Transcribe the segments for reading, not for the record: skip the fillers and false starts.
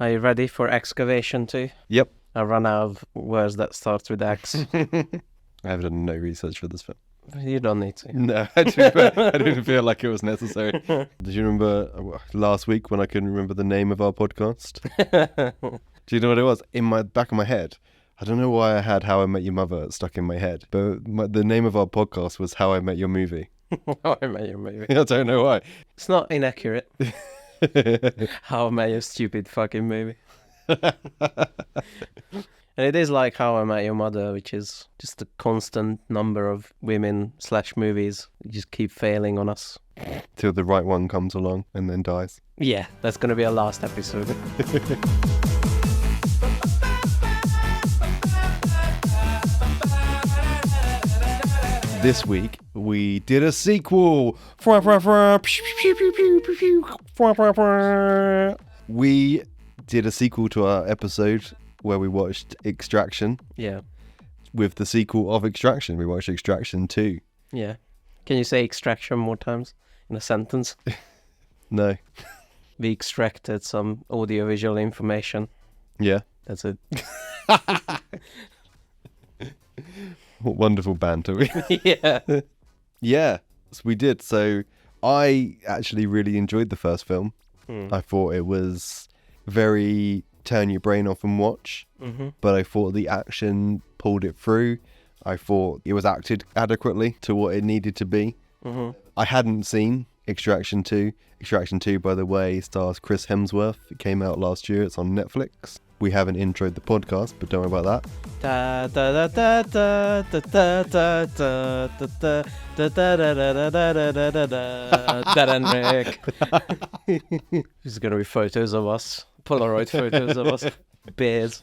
Are you ready for excavation too? Yep. I run out of words that starts with X. I have done no research for this film. You don't need to. No, I didn't feel like it was necessary. Did you remember last week when I couldn't remember the name of our podcast? Do you know what it was? In my back of my head. I don't know why I had How I Met Your Mother stuck in my head, but the name of our podcast was How I Met Your Movie. How I Met Your Movie. I don't know why. It's not inaccurate. How I Met Your Stupid Fucking Movie. And it is like How I Met Your Mother, which is just a constant number of women/movies just keep failing on us. Till the right one comes along and then dies. Yeah, that's going to be our last episode. This week, we did a sequel. We did a sequel to our episode where we watched Extraction. Yeah. With the sequel of Extraction, we watched Extraction 2. Yeah. Can you say extraction more times in a sentence? No. We extracted some audiovisual information. Yeah. That's it. What wonderful banter. Yeah. Yeah, we did. So I actually really enjoyed the first film. I thought it was very turn your brain off and watch, but I thought the action pulled it through. I thought it was acted adequately to what it needed to be. I hadn't seen Extraction 2. Extraction 2, by the way, stars Chris Hemsworth. It came out last year. It's on Netflix. We haven't introed the podcast, but don't worry about that. There's going to be photos of us. Polaroid photos of us. Beards.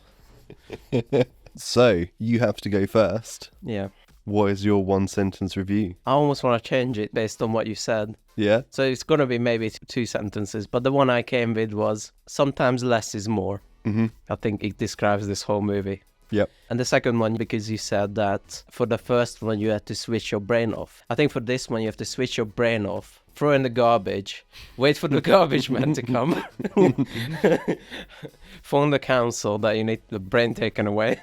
So, you have to go first. Yeah. What is your one sentence review? I almost want to change it based on what you said. Yeah? So it's going to be maybe 2 sentences, but the one I came with was, sometimes less is more. I think it describes this whole movie. Yep. And the second one, because you said that for the first one you had to switch your brain off. I think for this one you have to switch your brain off, throw in the garbage, wait for the garbage man to come, phone the council that you need the brain taken away.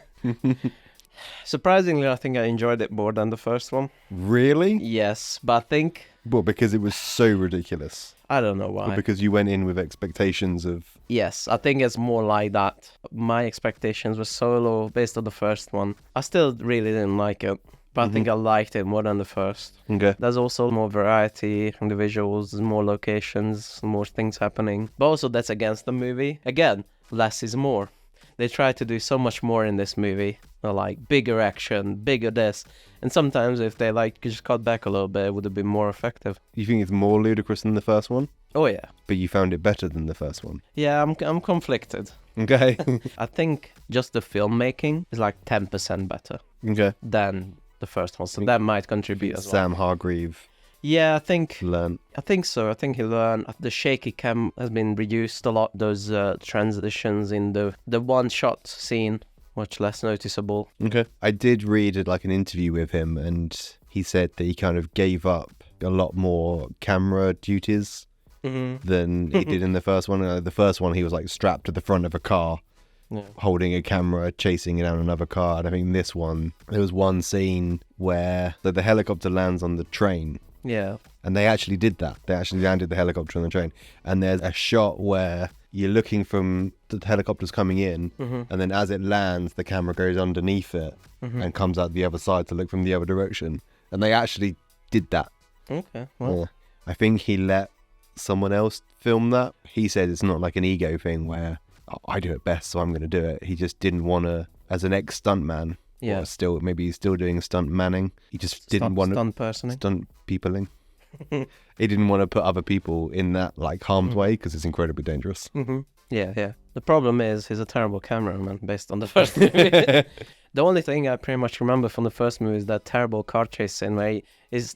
Surprisingly, I think I enjoyed it more than the first one. Really? Yes, but I think... Well, because it was so ridiculous. I don't know why. Or because you went in with expectations of... Yes, I think it's more like that. My expectations were so low based on the first one. I still really didn't like it, but I think I liked it more than the first. Okay. There's also more variety in the visuals, there's more locations, more things happening. But also that's against the movie. Again, less is more. They try to do so much more in this movie. They're like bigger action, bigger this. And sometimes if they like just cut back a little bit, it would have been more effective. You think it's more ludicrous than the first one? Oh yeah. But you found it better than the first one? Yeah, I'm conflicted. Okay. I think just the filmmaking is like 10% better than the first one. So that might contribute as well. Sam Hargrave. Yeah, I think learned. I think so. I think he learned. The shaky cam has been reduced a lot. Those transitions in the one-shot scene, much less noticeable. Okay. I did read an interview with him, and he said that he kind of gave up a lot more camera duties than he did in the first one. The first one, he was like strapped to the front of a car, holding a camera, chasing down another car. And I think this one, there was one scene where the helicopter lands on the train. Yeah. And they actually did that. They actually landed the helicopter on the train. And there's a shot where you're looking from the helicopter's coming in, and then as it lands, the camera goes underneath it and comes out the other side to look from the other direction. And they actually did that. Okay. Well. I think he let someone else film that. He said it's not like an ego thing where I do it best, so I'm going to do it. He just didn't want to, as an ex-stuntman. Yeah. Or maybe he's still doing stunt manning. He just didn't want to... Stunt personing. Stunt peopling. He didn't want to put other people in that harm's way because it's incredibly dangerous. Yeah. The problem is he's a terrible cameraman based on the first movie. The only thing I pretty much remember from the first movie is that terrible car chase scene where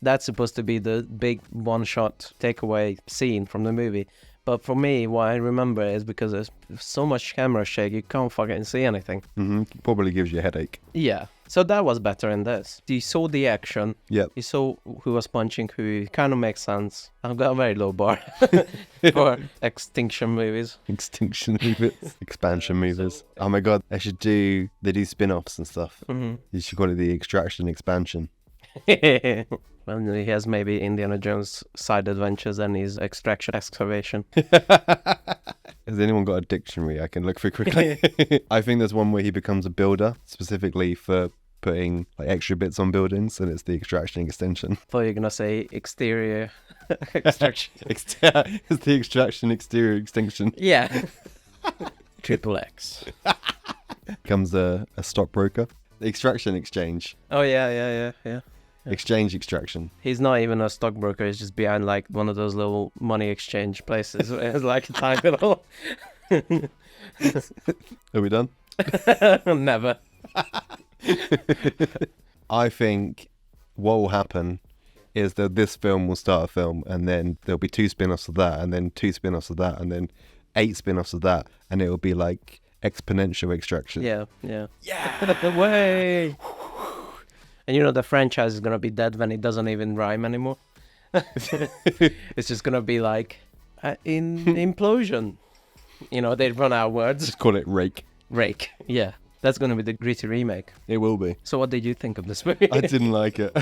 that's supposed to be the big one-shot takeaway scene from the movie. But for me, what I remember is because there's so much camera shake, you can't fucking see anything. Probably gives you a headache. Yeah. So that was better in this. You saw the action. Yep. You saw who was punching who. Kind of makes sense. I've got a very low bar for extinction movies. Extinction movies. Expansion movies. Oh my god, they do spin-offs and stuff. You should call it the Extraction Expansion. Well, he has maybe Indiana Jones side adventures and his extraction excavation. Has anyone got a dictionary I can look for quickly? I think there's one where he becomes a builder, specifically for putting like extra bits on buildings, and it's the Extraction Extension. Thought you were gonna say exterior extraction. It's the Extraction Exterior Extinction. Yeah. Triple X. Becomes a stockbroker. The Extraction Exchange. Oh yeah. Exchange Extraction. He's not even a stockbroker. He's just behind like one of those little money exchange places. It's like a tiny little. Are we done? Never. I think what will happen is that this film will start a film, and then there'll be 2 spin-offs of that, and then 2 spin-offs of that, and then 8 spin-offs of that, and it will be like exponential extraction. Yeah. Way. And you know the franchise is gonna be dead when it doesn't even rhyme anymore. It's just gonna be like in implosion. You know, they run out of words. Just call it Rake. Rake. Yeah. That's gonna be the gritty remake. It will be. So what did you think of this movie? I didn't like it.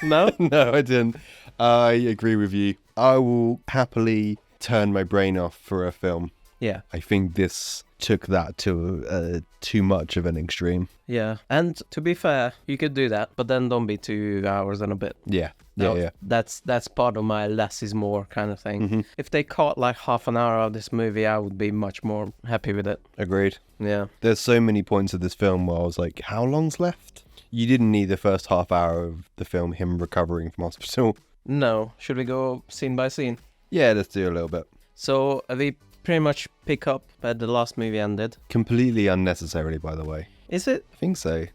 No? No, I didn't. I agree with you. I will happily turn my brain off for a film. Yeah. I think this took that to too much of an extreme. Yeah. And to be fair, you could do that, but then don't be 2 hours and a bit. Yeah. No, Yeah. That's part of my less is more kind of thing. If they cut like half an hour of this movie, I would be much more happy with it. Agreed. Yeah. There's so many points of this film where I was like, how long's left? You didn't need the first half hour of the film, him recovering from hospital. No. Should we go scene by scene? Yeah, let's do a little bit. So we pretty much pick up where the last movie ended. Completely unnecessarily, by the way. Is it? I think so.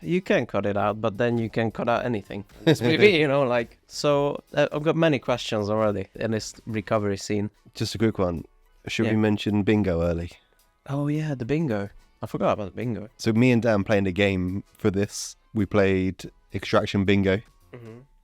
You can cut it out, but then you can cut out anything. This movie, you know, like... So, I've got many questions already in this recovery scene. Just a quick one. Should Yeah. we mention bingo early? Oh, yeah, the bingo. I forgot about the bingo. So me and Dan playing a game for this. We played Extraction Bingo.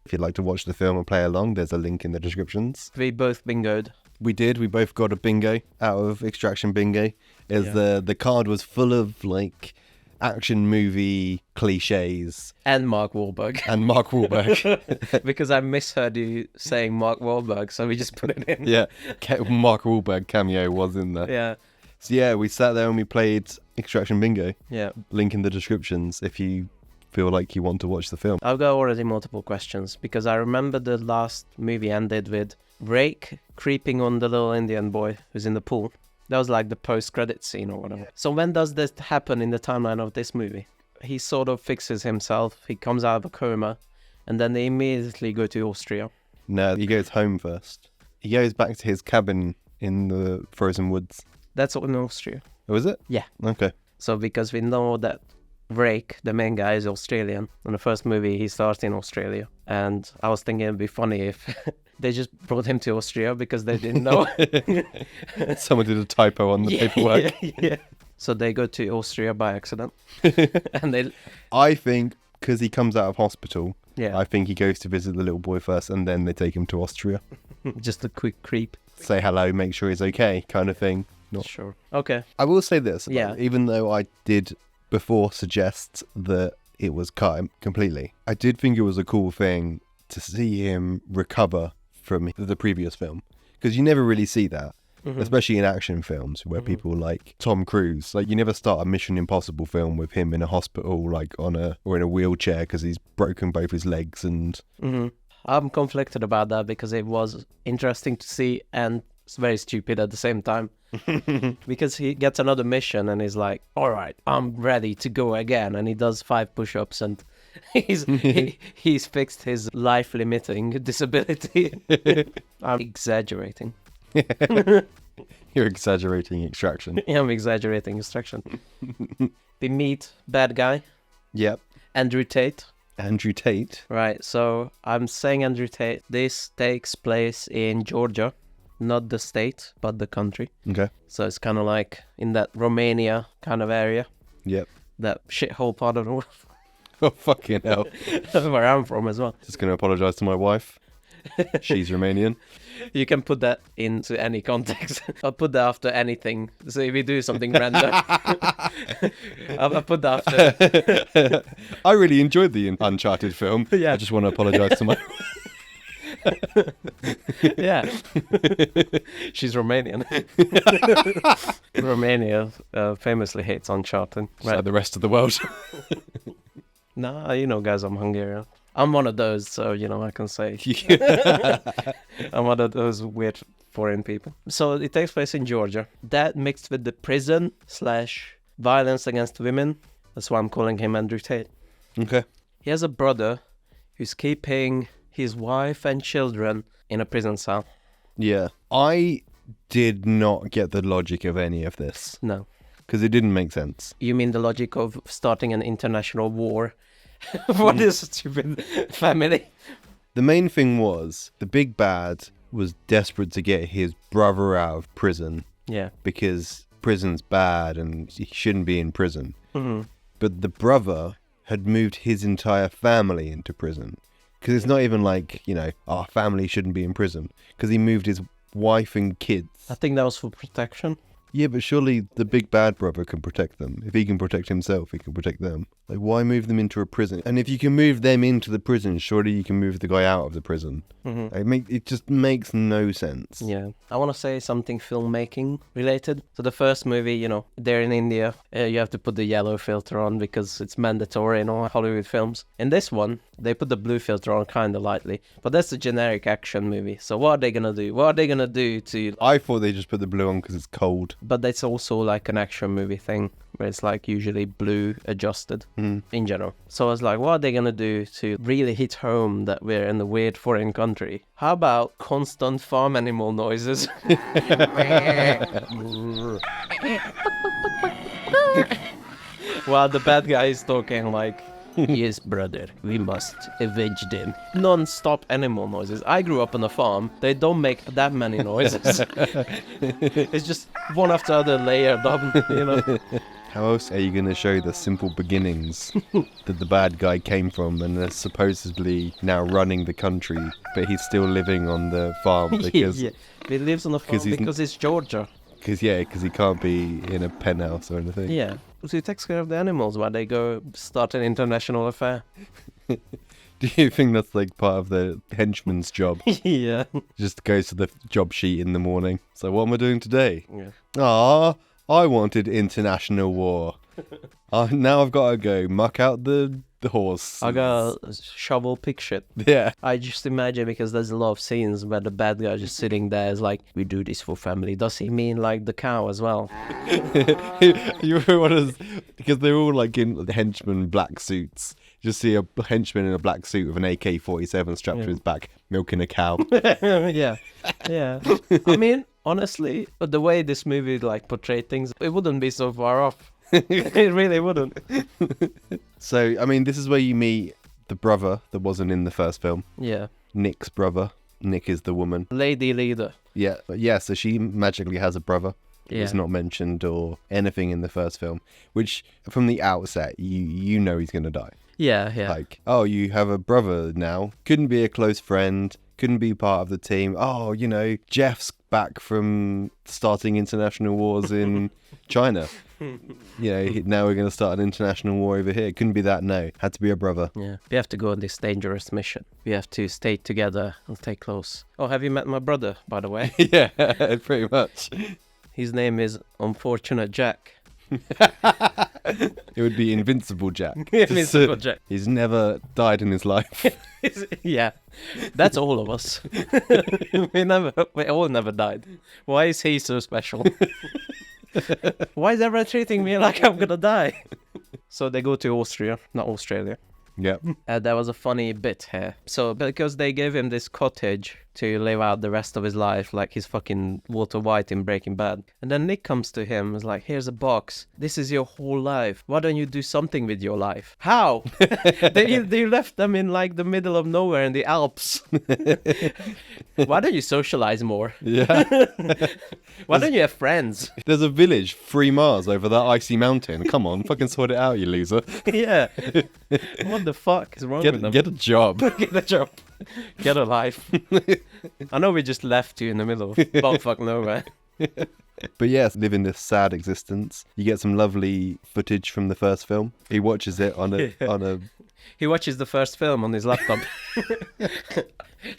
If you'd like to watch the film and play along, there's a link in the descriptions. We both bingoed. We did. We both got a bingo out of Extraction Bingo. The card was full of like action movie cliches. And Mark Wahlberg. And Mark Wahlberg. Because I misheard you saying Mark Wahlberg, so we just put it in. Yeah, Mark Wahlberg cameo was in there. Yeah. So yeah, we sat there and we played Extraction Bingo. Yeah. Link in the descriptions if you feel like you want to watch the film. I've got already multiple questions because I remember the last movie ended with Rake creeping on the little Indian boy who's in the pool. That was like the post-credit scene or whatever. So when does this happen in the timeline of this movie? He sort of fixes himself, he comes out of a coma, and then they immediately go to Austria. No, he goes home first. He goes back to his cabin in the frozen woods. That's in Austria. Oh, is it? Yeah. Okay. So because we know that Rake, the main guy, is Australian. In the first movie, he starts in Australia. And I was thinking it'd be funny if they just brought him to Austria because they didn't know. Someone did a typo on the paperwork. Yeah. So they go to Austria by accident. And I think because he comes out of hospital, yeah, I think he goes to visit the little boy first and then they take him to Austria. just a quick creep. Say hello, make sure he's okay, kind of thing. Not Sure. Okay. I will say this. Yeah. Even though I did before suggest that it was cut completely, I did think it was a cool thing to see him recover from the previous film. Because you never really see that. Especially in action films where people like Tom Cruise, like you never start a Mission Impossible film with him in a hospital, like or in a wheelchair because he's broken both his legs and. I'm conflicted about that because it was interesting to see and it's very stupid at the same time. Because he gets another mission and he's like, all right, I'm ready to go again. And he does 5 push-ups and he's fixed his life-limiting disability. I'm exaggerating. You're exaggerating Extraction. Yeah, I'm exaggerating Extraction. We meet bad guy. Yep. Andrew Tate. Andrew Tate. Right, so I'm saying Andrew Tate. This takes place in Georgia. not the state, but the country. Okay. So it's kind of like in that Romania kind of area, Yep. that shithole part of the world. Oh, fucking hell. That's where I'm from as well. Just going to apologise to my wife. She's Romanian. You can put that into any context. I'll put that after anything. So if we do something random, I'll put that after. I really enjoyed the Uncharted film. Yeah. I just want to apologise to my Yeah. She's Romanian. Romania famously hates Uncharted. like the rest of the world. Nah, you know, guys, I'm Hungarian. I'm one of those, so, you know, I can say. I'm one of those weird foreign people. So it takes place in Georgia. That mixed with the prison / violence against women. That's why I'm calling him Andrew Tate. Okay. He has a brother who's keeping his wife and children in a prison cell. Yeah. I did not get the logic of any of this No. because it didn't make sense. You mean the logic of starting an international war? What is a stupid family? The main thing was the big bad was desperate to get his brother out of prison Yeah. because prison's bad and he shouldn't be in prison. Mm-hmm. But the brother had moved his entire family into prison. Because it's not even like, you know, our family shouldn't be in prison. Because he moved his wife and kids. I think that was for protection. Yeah, but surely the big bad brother can protect them. If he can protect himself, he can protect them. Like, why move them into a prison? And if you can move them into the prison, surely you can move the guy out of the prison. Mm-hmm. It just makes no sense. Yeah. I want to say something filmmaking related. So the first movie, you know, they're in India. You have to put the yellow filter on because it's mandatory in all Hollywood films. In this one, they put the blue filter on kind of lightly. But that's a generic action movie. So what are they going to do? What are they going to do to... I thought they just put the blue on because it's cold. But that's also like an action movie thing where it's like usually blue adjusted in general. So I was like, what are they going to do to really hit home that we're in a weird foreign country? How about constant farm animal noises? While the bad guy is talking like, yes, brother, we must avenge them. Non-stop animal noises. I grew up on a farm. They don't make that many noises. It's just one after other layered up, you know. How else are you going to show the simple beginnings that the bad guy came from and is supposedly now running the country, but he's still living on the farm because... Yeah. He lives on a farm because it's Georgia. Because he can't be in a penthouse or anything. Yeah. So he takes care of the animals while they go start an international affair. Do you think that's like part of the henchman's job? Yeah. Just goes to the job sheet in the morning. So what am I doing today? Yeah. I wanted international war. Now I've got to go muck out the horse. I got a shovel pig shit. Yeah. I just imagine because there's a lot of scenes where the bad guy just sitting there is like, we do this for family. Does he mean like the cow as well? Because they're all like in henchman black suits. You just see a henchman in a black suit with an AK-47 strapped to his back, milking a cow. Yeah. I mean, honestly, the way this movie like portrayed things, it wouldn't be so far off. It really wouldn't. So, I mean, this is where you meet the brother that wasn't in the first film. Yeah. Nick's brother. Nick is the woman. Lady leader. Yeah, so she magically has a brother. Yeah. It's not mentioned or anything in the first film, which from the outset, you know he's going to die. Yeah. Like, oh, you have a brother now. Couldn't be a close friend. Couldn't be part of the team. Oh, you know, Jeff's back from starting international wars in China. You know, now we're going to start an international war over here. Couldn't be that, no. Had to be a brother. Yeah. We have to go on this dangerous mission. We have to stay together and stay close. Oh, have you met my brother, by the way? Yeah, pretty much. His name is Unfortunate Jack. It would be Invincible Jack. Invincible Jack. He's never died in his life. Yeah, that's all of us. We all never died. Why is he so special? Why is everyone treating me like I'm gonna die? So they go to Austria, not Australia. Yeah. That was a funny bit here. So because they gave him this cottage to live out the rest of his life like he's fucking Walter White in Breaking Bad. And then Nick comes to him and is like, here's a box. This is your whole life. Why don't you do something with your life? How? they left them in like the middle of nowhere in the Alps. Why don't you socialize more? Yeah. Why don't you have friends? There's a village 3 miles over that icy mountain. Come on, fucking sort it out, you loser. Yeah. What the fuck is wrong with them? Get a job. Get a job. Get a life. I know we just left you in the middle of bumfuck nowhere. But yes, living this sad existence. You get some lovely footage from the first film. He watches it on a He watches the first film on his laptop.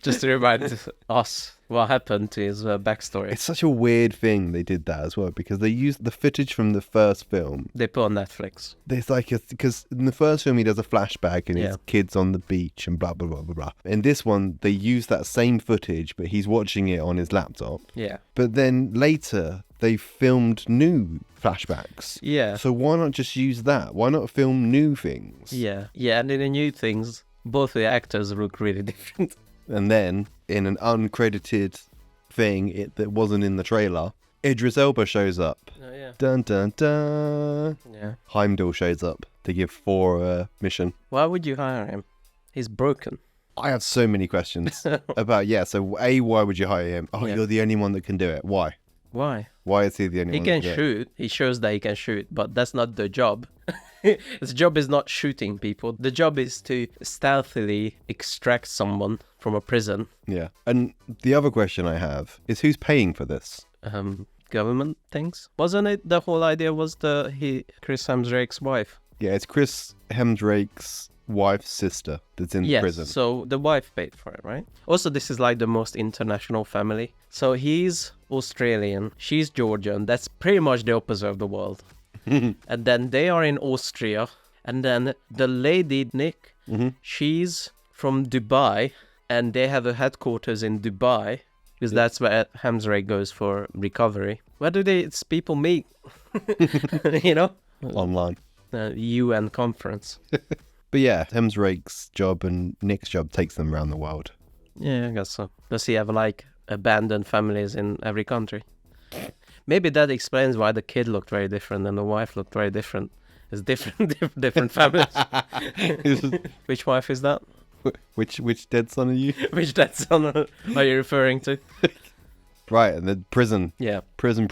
Just to remind us what happened to his backstory. It's such a weird thing they did that as well, because they used the footage from the first film. They put on Netflix. There's like because in the first film he does a flashback and his kid's on the beach and blah blah blah blah blah. In this one they use that same footage, but he's watching it on his laptop. Yeah. But then later they filmed new flashbacks. Yeah. So why not just use that? Why not film new things? Yeah. Yeah, and in the new things, both the actors look really different. And then, in an uncredited thing that wasn't in the trailer, Idris Elba shows up. Oh, yeah. Dun dun dun. Yeah. Heimdall shows up to give Thor a mission. Why would you hire him? He's broken. I have so many questions about, so why would you hire him? Oh, Yeah. you're the only one that can do it. Why? Why? Why is he the only He one can that can do it? shoot. He shows that he can shoot, but that's not the job. His job is not shooting people. The job is to stealthily extract someone from a prison. Yeah. And the other question I have is who's paying for this? Government things. Wasn't it the whole idea was Chris Hemsworth's wife? Yeah, it's Chris Hemsworth's wife's sister that's in prison. So the wife paid for it, right? Also, this is like the most international family. So he's Australian, she's Georgian. That's pretty much the opposite of the world. And then they are in Austria. And then the lady, Nick, she's from Dubai. And they have a headquarters in Dubai. Because that's where Hemsworth goes for recovery. Where do these people meet? You know? Online. UN conference. But yeah, Hemsworth's job and Nick's job takes them around the world. Yeah, I guess so. Does he have like abandoned families in every country? Maybe that explains why the kid looked very different and the wife looked very different. It's different families. Which wife is that? Which dead son are you? Which dead son are you referring to? Right, and the prison. Yeah. Prison.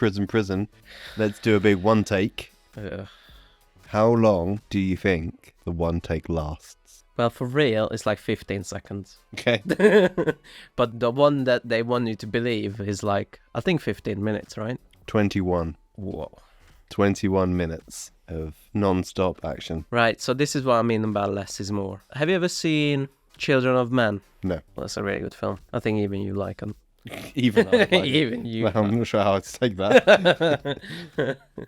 Let's do a big one take. How long do you think the one take lasts? Well, for real, it's like 15 seconds. Okay. But the one that they want you to believe is like, I think 15 minutes, right? 21. Whoa. 21 minutes of non-stop action. Right, so this is what I mean about less is more. Have you ever seen Children of Men? No. Well, that's a really good film. I think even you like them. Even I like Even you. Well, I'm not sure how to take that.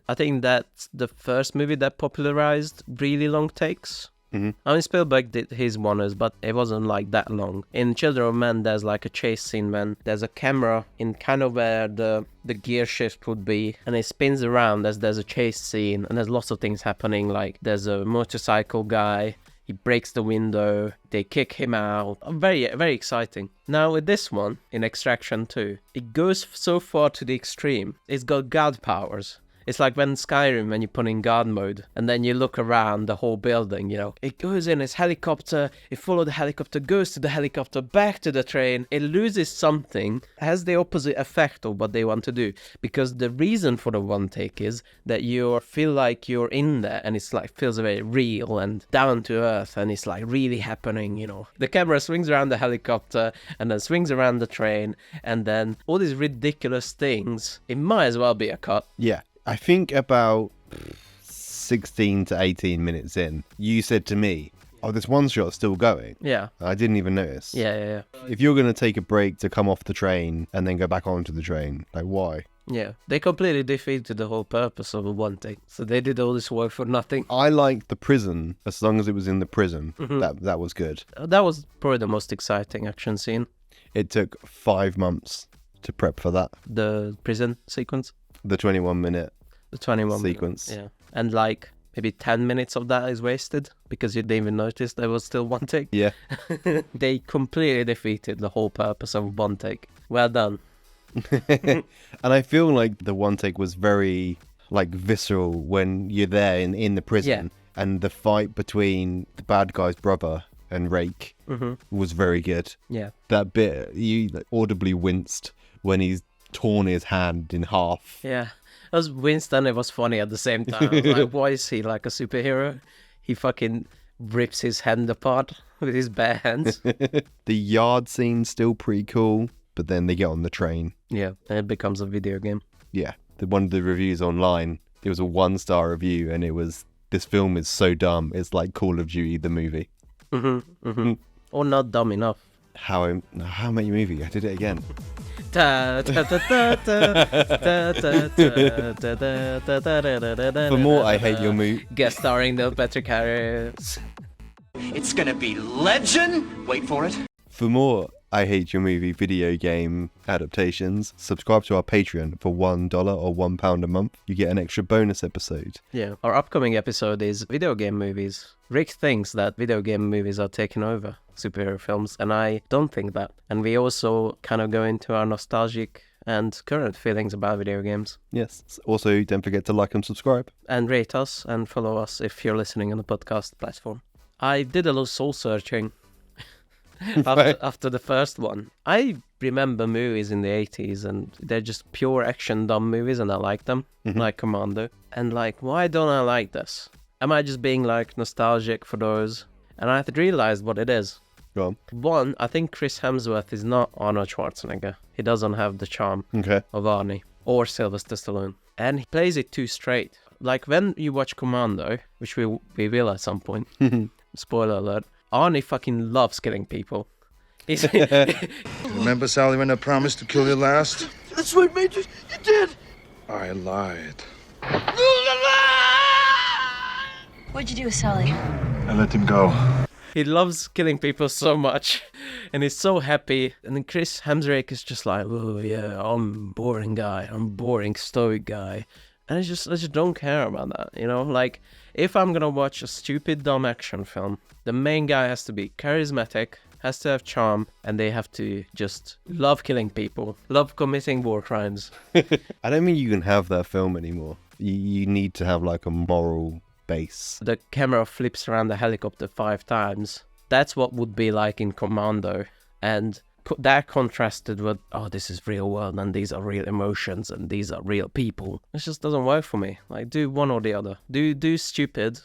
I think that's the first movie that popularized really long takes. Mm-hmm. I mean, Spielberg did his wonders, but it wasn't like that long. In Children of Men, there's like a chase scene when there's a camera in kind of where the gear shift would be, and it spins around as there's a chase scene, and there's lots of things happening, like there's a motorcycle guy, he breaks the window, they kick him out. Very, very exciting. Now with this one, in Extraction 2, it goes so far to the extreme. It's got God powers. It's like when Skyrim, when you put in God mode, and then you look around the whole building, you know. It goes in its helicopter, it follows the helicopter, goes to the helicopter, back to the train. It loses something, has the opposite effect of what they want to do. Because the reason for the one take is that you feel like you're in there, and it's like, feels very real and down to earth, and it's like really happening, you know. The camera swings around the helicopter, and then swings around the train, and then all these ridiculous things. It might as well be a cut. Yeah. I think about 16 to 18 minutes in, you said to me, oh, this one shot's still going. Yeah. I didn't even notice. Yeah. If you're going to take a break to come off the train and then go back onto the train, like why? Yeah. They completely defeated the whole purpose of a one take. So they did all this work for nothing. I liked the prison, as long as it was in the prison. That was good. That was probably the most exciting action scene. It took 5 months to prep for that. The prison sequence. The 21-minute The 21 sequence. minute, yeah. And like maybe 10 minutes of that is wasted because you didn't even notice there was still one take. Yeah. They completely defeated the whole purpose of one take. Well done. And I feel like the one take was very like visceral when you're there in the prison, and the fight between the bad guy's brother and Rake was very good. Yeah. That bit, you like, audibly winced when he's torn his hand in half. Yeah. It was Winston, it was funny at the same time. I was like, why is he like a superhero? He fucking rips his hand apart with his bare hands. The yard scene's still pretty cool, but then they get on the train. Yeah, and it becomes a video game. Yeah. One of the reviews online, it was a 1-star review, and it was, this film is so dumb, it's like Call of Duty the movie. Or not dumb enough. How I Met Your Movie, I did it again. For more I Hate Your Movie. Guest starring Neil Patrick Harris. It's gonna be legend! Wait for it. For more I Hate Your Movie video game adaptations, subscribe to our Patreon for $1 or £1 a month. You get an extra bonus episode. Yeah. Our upcoming episode is video game movies. Rick thinks that video game movies are taking over superhero films, and I don't think that. And we also kind of go into our nostalgic and current feelings about video games. Yes. Also, don't forget to like and subscribe. And rate us and follow us if you're listening on the podcast platform. I did a little soul searching after the first one. I remember movies in the 80s, and they're just pure action dumb movies, and I like them, like Commando. And like, why don't I like this? Am I just being like nostalgic for those? And I realized what it is. Go on. One, I think Chris Hemsworth is not Arnold Schwarzenegger. He doesn't have the charm of Arnie or Sylvester Stallone. And he plays it too straight. Like when you watch Commando, which we will at some point, spoiler alert, Arnie fucking loves killing people. He's Remember, Sally, when I promised to kill you last? That's right, Major. You did! I lied. What'd you do with Sally? I let him go. He loves killing people so much, and he's so happy. And then Chris Hemsworth is just like, oh yeah, I'm a boring guy. I'm a boring stoic guy. And I just don't care about that, you know? Like, if I'm gonna watch a stupid, dumb action film, the main guy has to be charismatic, has to have charm, and they have to just love killing people, love committing war crimes. I don't think you can have that film anymore. You need to have like a moral base. The camera flips around the helicopter 5 times. That's what would be like in Commando. And that contrasted with, oh, this is real world, and these are real emotions, and these are real people. It just doesn't work for me. Like, do one or the other. Do stupid,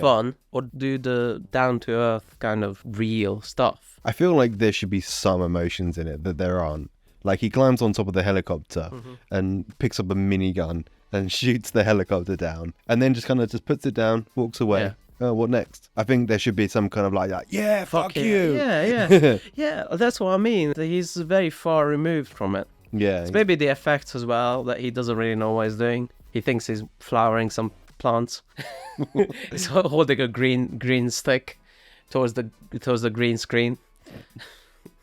fun, or do the down-to-earth kind of real stuff. I feel like there should be some emotions in it that there aren't. Like, he climbs on top of the helicopter and picks up a minigun and shoots the helicopter down, and then just kind of just puts it down, walks away. Yeah. Oh, what next? I think there should be some kind of like that. Yeah, fuck you. Yeah. Yeah, that's what I mean. He's very far removed from it. Yeah. It's maybe the effects as well, that he doesn't really know what he's doing. He thinks he's flowering some plants. He's holding a green stick towards the green screen.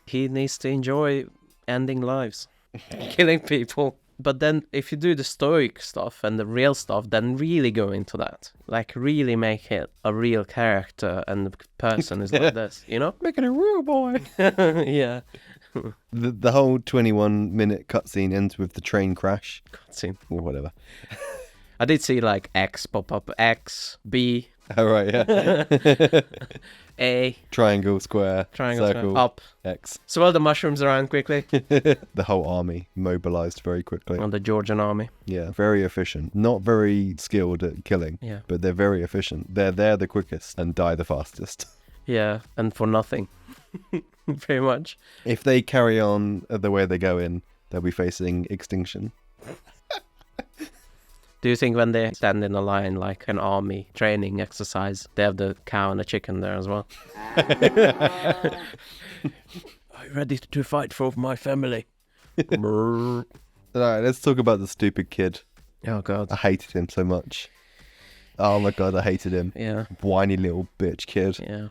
He needs to enjoy ending lives, killing people. But then if you do the stoic stuff and the real stuff, then really go into that. Like, really make it a real character, and the person is like this, you know? Make it a real boy. Yeah. The whole 21-minute cutscene ends with the train crash. Cutscene. Or whatever. I did see like X pop up. X, B, Oh, right, yeah. A, Triangle, square, circle, square, up. X. Swirl the mushrooms around quickly. The whole army mobilized very quickly. On the Georgian army. Yeah, very efficient. Not very skilled at killing, Yeah. but they're very efficient. They're the quickest and die the fastest. Yeah, and for nothing. Pretty much. If they carry on the way they go in, they'll be facing extinction. Do you think when they stand in a line like an army training exercise, they have the cow and the chicken there as well? Are you ready to fight for my family? Alright, let's talk about the stupid kid. Oh, God. I hated him so much. Oh my God, I hated him. Yeah. Whiny little bitch kid. Yeah.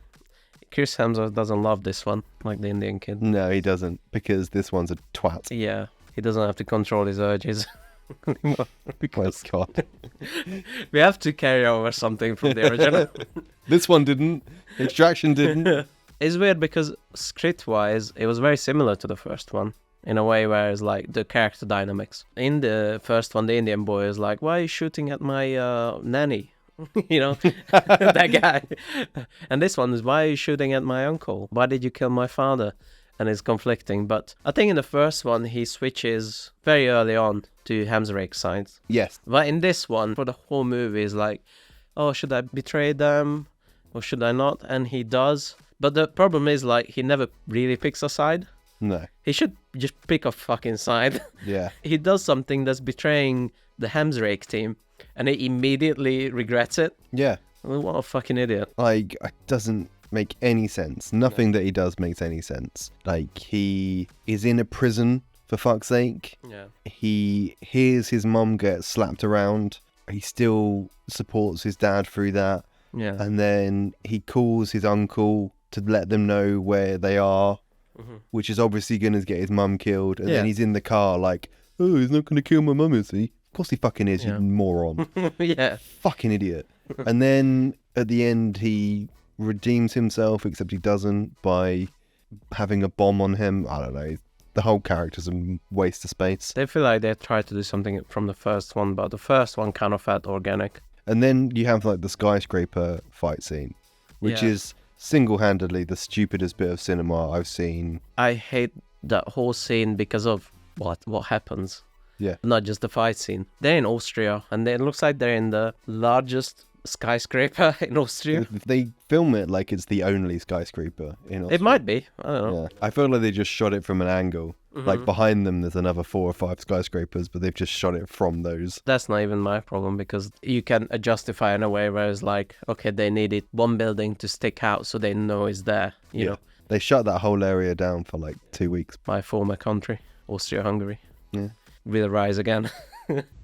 Chris Hemsworth doesn't love this one, like the Indian kid. No, he doesn't, because this one's a twat. Yeah. He doesn't have to control his urges. anymore. Because God. we have to carry over something from the original. This one didn't. Extraction didn't. It's weird because script-wise, it was very similar to the first one. In a way where it's like the character dynamics. In the first one, the Indian boy is like, why are you shooting at my nanny? You know, that guy. And this one is, why are you shooting at my uncle? Why did you kill my father? And it's conflicting. But I think in the first one, he switches very early on to Hemsworth's side. Yes. But in this one, for the whole movie, is like, oh, should I betray them or should I not? And he does. But the problem is, like, he never really picks a side. No. He should just pick a fucking side. Yeah. He does something that's betraying the Hemsworth team, and he immediately regrets it. Yeah. Well, what a fucking idiot. Like, it doesn't make any sense. Nothing that he does makes any sense. Like, he is in a prison, for fuck's sake. Yeah. He hears his mum get slapped around. He still supports his dad through that. Yeah. And then he calls his uncle to let them know where they are, which is obviously going to get his mum killed. And then he's in the car like, oh, he's not going to kill my mum, is he? Of course he fucking is, you moron. Yeah. Fucking idiot. And then at the end, he redeems himself, except he doesn't, by having a bomb on him. I don't know. The whole character's a waste of space. They feel like they tried to do something from the first one, but the first one kind of felt organic. And then you have like the skyscraper fight scene, which is single-handedly the stupidest bit of cinema I've seen. I hate that whole scene because of what happens. Yeah. Not just the fight scene. They're in Austria, and it looks like they're in the largest skyscraper in Austria. They film it like it's the only skyscraper in Austria. It might be. I don't know. Yeah. I feel like they just shot it from an angle. Like behind them, there's another 4 or 5 skyscrapers, but they've just shot it from those. That's not even my problem, because you can justify in a way where it's like, okay, they needed one building to stick out so they know it's there, you know. They shut that whole area down for like 2 weeks. My former country, Austria-Hungary, Yeah. will rise again.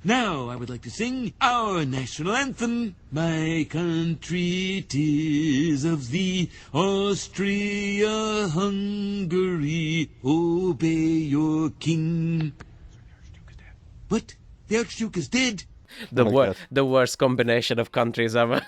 Now I would like to sing our national anthem. My country, 'tis of thee, Austria, Hungary, obey your king. What? The Archduke is dead? The worst combination of countries ever.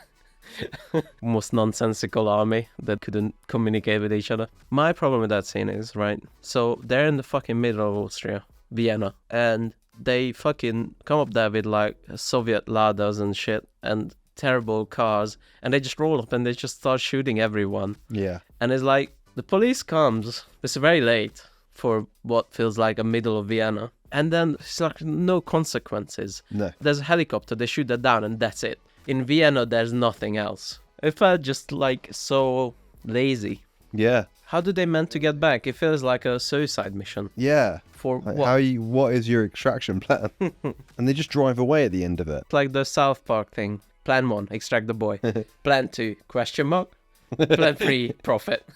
Most nonsensical army that couldn't communicate with each other. My problem with that scene is, right, so they're in the fucking middle of Austria, Vienna, and they fucking come up there with like Soviet Ladas and shit and terrible cars, and they just roll up and they just start shooting everyone. Yeah. And it's like, the police comes, it's very late for what feels like a middle of Vienna, and then it's like no consequences. No. There's a helicopter, they shoot that down, and that's it. In Vienna, there's nothing else. It felt just like so lazy. Yeah. How do they meant to get back? It feels like a suicide mission. Yeah. For Like what? what is your extraction plan? And they just drive away at the end of it. It's like the South Park thing. Plan 1, extract the boy. Plan 2, question mark. Plan 3, profit.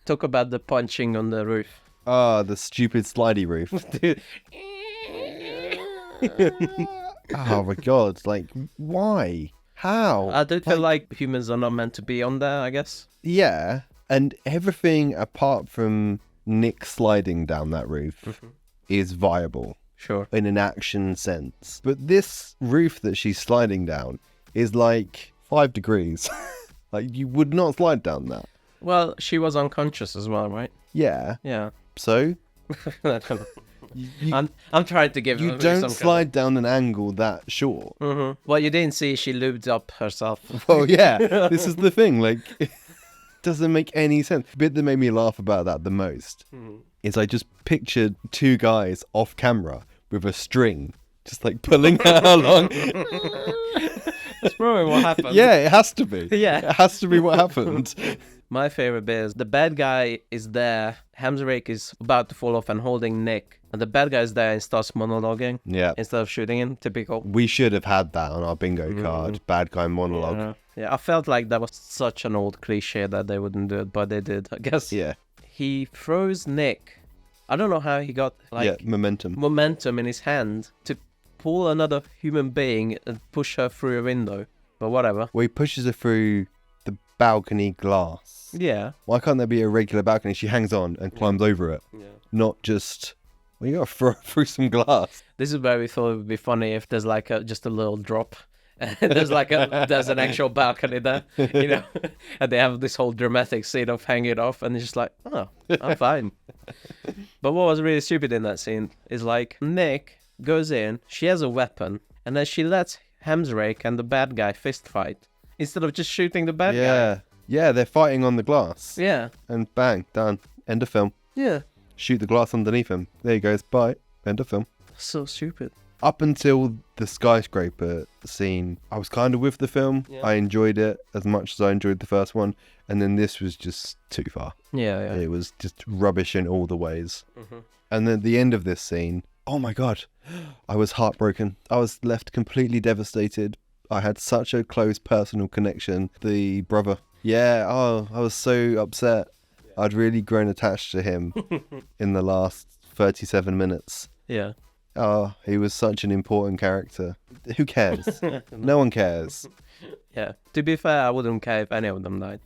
Talk about the punching on the roof. Ah, the stupid slidey roof. Dude. Oh my god, like, why? How? I don't feel like humans are not meant to be on there, I guess. Yeah, and everything apart from Nick sliding down that roof is viable. Sure. In an action sense. But this roof that she's sliding down is like 5 degrees. Like, you would not slide down that. Well, she was unconscious as well, right? Yeah. Yeah. So? I don't know. I'm trying to give You her don't some slide down an angle that short. Well, you didn't see she lubed up herself. Oh yeah, this is the thing. Like, it doesn't make any sense. The bit that made me laugh about that the most is I just pictured 2 guys off camera with a string, just like pulling her along. That's probably what happened. Yeah, it has to be. Yeah. It has to be what happened. My favorite bit is the bad guy is there. Hemsworth is about to fall off and holding Nick. And the bad guy is there and starts monologuing. Yeah. Instead of shooting him. Typical. We should have had that on our bingo card. Bad guy monologue. Yeah, I felt like that was such an old cliche that they wouldn't do it, but they did, I guess. Yeah. He throws Nick. I don't know how he got momentum in his hand to pull another human being and push her through a window. But whatever. Well, he pushes her through the balcony glass. Yeah. Why can't there be a regular balcony? She hangs on and climbs over it. Yeah. Not just Well, you gotta throw through some glass. This is where we thought it would be funny if there's like just a little drop. And there's an actual balcony there, you know, and they have this whole dramatic scene of hanging it off, and it's just like, oh, I'm fine. But what was really stupid in that scene is like Nick goes in, she has a weapon, and then she lets Hemsworth and the bad guy fist fight instead of just shooting the bad guy. Yeah, they're fighting on the glass. Yeah. And bang, done. End of film. Yeah. Shoot the glass underneath him. There he goes. Bye. End of film. So stupid. Up until the skyscraper scene, I was kind of with the film. Yeah. I enjoyed it as much as I enjoyed the first one. And then this was just too far. Yeah. It was just rubbish in all the ways. And then the end of this scene, oh my God, I was heartbroken. I was left completely devastated. I had such a close personal connection. The brother. Yeah, I was so upset. I'd really grown attached to him in the last 37 minutes. Yeah. Oh, he was such an important character. Who cares? No one cares. Yeah. To be fair, I wouldn't care if any of them died.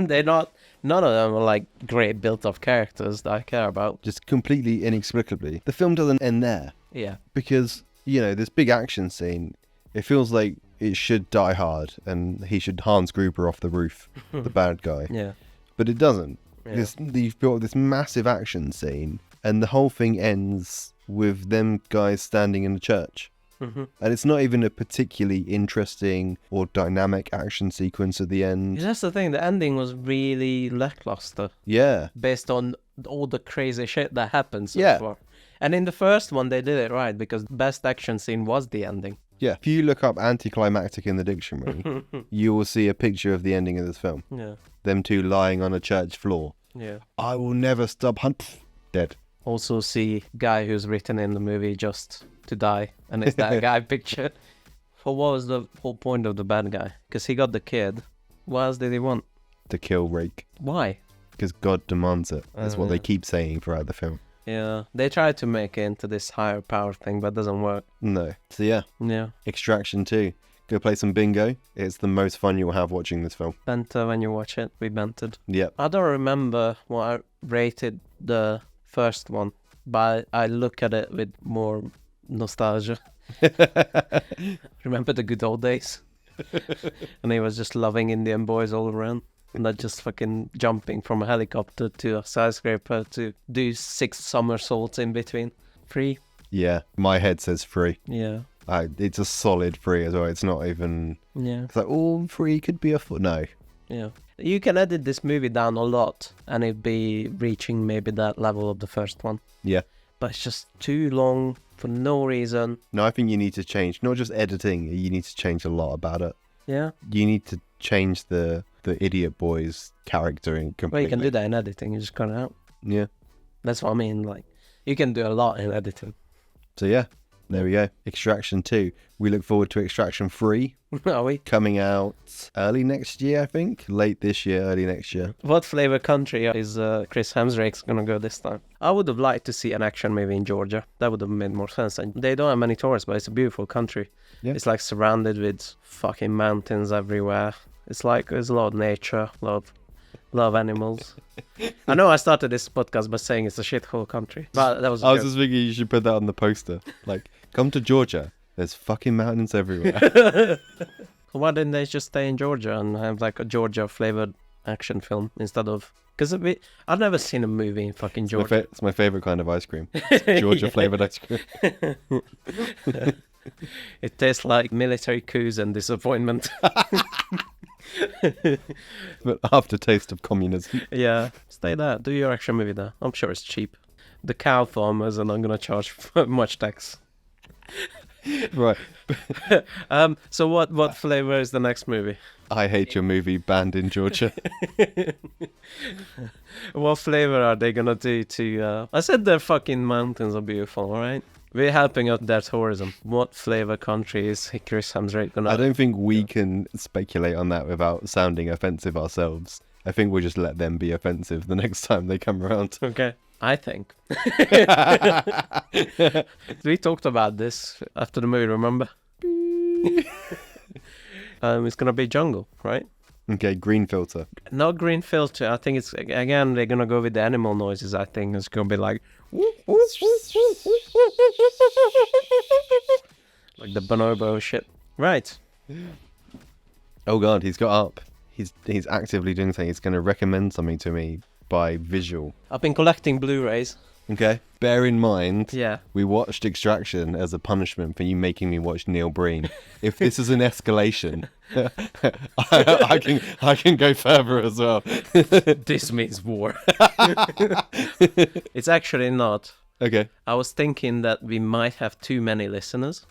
They're not. None of them are like great built-up characters that I care about. Just completely inexplicably. The film doesn't end there. Yeah. Because, you know, this big action scene, it feels like it should die hard and he should Hans Gruber off the roof, the bad guy. Yeah. But it doesn't. Yeah. You've got this massive action scene and the whole thing ends with them guys standing in the church. And it's not even a particularly interesting or dynamic action sequence at the end. That's the thing. The ending was really lackluster Yeah. based on all the crazy shit that happened so Yeah. far. And in the first one, they did it right because the best action scene was the ending. Yeah. If you look up anticlimactic in the dictionary, you will see a picture of the ending of this film. Yeah. Them two lying on a church floor. Yeah. I will never stop hunt. Dead. Also see guy who's written in the movie just to die, and it's that guy picture. So what was the whole point of the bad guy? Because he got the kid. What else did he want? To kill Rake. Why? Because God demands it. That's what they yeah. keep saying throughout the film. Yeah, they tried to make it into this higher power thing, but it doesn't work. No. So yeah, Yeah. Extraction 2. Go play some bingo. It's the most fun you'll have watching this film. Banter when you watch it. We bantered. Yep. I don't remember what I rated the first one, but I look at it with more nostalgia. Remember the good old days? And he was just loving Indian boys all around. Not just fucking jumping from a helicopter to a skyscraper to do 6 somersaults in between. Free. Yeah. My head says free. Yeah. It's a solid free as well. It's not even... Yeah. It's like, oh, free could be a foot. No. Yeah. You can edit this movie down a lot and it'd be reaching maybe that level of the first one. Yeah. But it's just too long for no reason. No, I think you need to change. Not just editing. You need to change a lot about it. Yeah. You need to change the idiot boy's character in completely. Well, you can do that in editing. You just cut it out. Yeah. That's what I mean. Like, you can do a lot in editing. So yeah, there we go. Extraction 2. We look forward to Extraction 3 Are we? coming out early next year, I think. Late this year, early next year. What flavor country is Chris Hemsworth gonna go this time? I would have liked to see an action movie in Georgia. That would have made more sense. And they don't have many tourists, but it's a beautiful country. Yeah. It's like surrounded with fucking mountains everywhere. It's like there's a lot of nature, a lot of animals. I know I started this podcast by saying it's a shithole country, but that was. I was just thinking you should put that on the poster. Like, come to Georgia. There's fucking mountains everywhere. Why didn't they just stay in Georgia and have like a Georgia flavored action film instead of? Because I've never seen a movie in fucking Georgia. It's my favorite kind of ice cream. Georgia flavored ice cream. It tastes like military coups and disappointment. But aftertaste of communism. Yeah, stay there. Do your action movie there. I'm sure it's cheap. The cow farmers are not gonna charge much tax. Right. So what flavor is the next movie? I hate your movie banned in Georgia. What flavor are they gonna do to? I said their fucking mountains are beautiful. All right, we're helping out their tourism. What flavor country is Chris Hemsworth gonna? I don't think we can speculate on that without sounding offensive ourselves. I think we'll just let them be offensive the next time they come around. Okay. I think. We talked about this after the movie, remember? It's gonna be jungle, right? Okay, green filter. Not green filter. I think it's, again, they're gonna go with the animal noises. I think it's gonna be like, whoop, Like the bonobo shit. Right. Oh god, he's got up. He's actively doing something. He's going to recommend something to me by visual. I've been collecting Blu-rays. Okay. Bear in mind, Yeah. we watched Extraction as a punishment for you making me watch Neil Breen. If this is an escalation, I can go further as well. This means war. It's actually not. Okay. I was thinking that we might have too many listeners.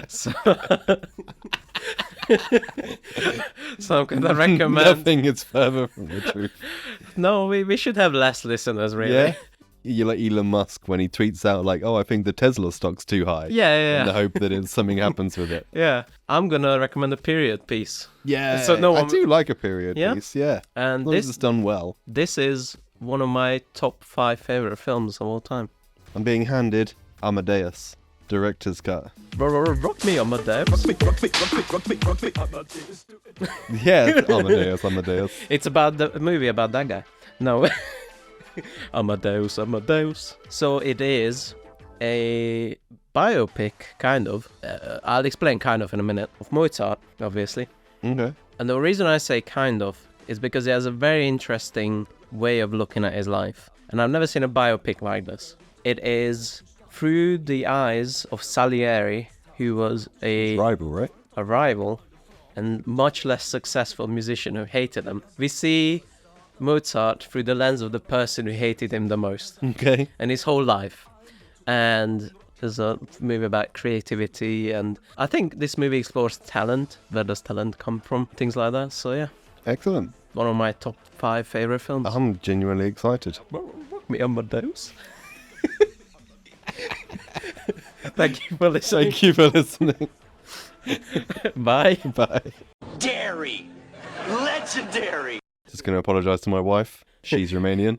so, so I'm gonna recommend. Nothing is further from the truth. No, we should have less listeners, really. Yeah. You're like Elon Musk when he tweets out like, "Oh, I think the Tesla stock's too high." Yeah. In the hope that something happens with it. Yeah, I'm gonna recommend a period piece. Yeah. So no I one- do like a period Yeah? piece. Yeah. And As long as it's done well. this is one of my top 5 favorite films of all time. I'm being handed Amadeus, director's cut. Rock me on my dad. Yeah, Amadeus. It's about the movie about that guy. No. Amadeus. So it is a biopic, kind of. I'll explain kind of in a minute. Of Mozart, obviously. Okay. And the reason I say kind of is because he has a very interesting way of looking at his life. And I've never seen a biopic like this. It is through the eyes of Salieri, who was a Rival, right? rival and much less successful musician who hated him. We see Mozart through the lens of the person who hated him the most Okay. and his whole life. And there's a movie about creativity, and I think this movie explores talent. Where does talent come from? Things like that. So yeah, Excellent. one of my top 5 favorite films. I'm genuinely excited. Rock me on my dose. Thank you for listening. Thank you for listening. Bye. Bye. Dairy. Legendary. Just going to apologise to my wife. She's Romanian.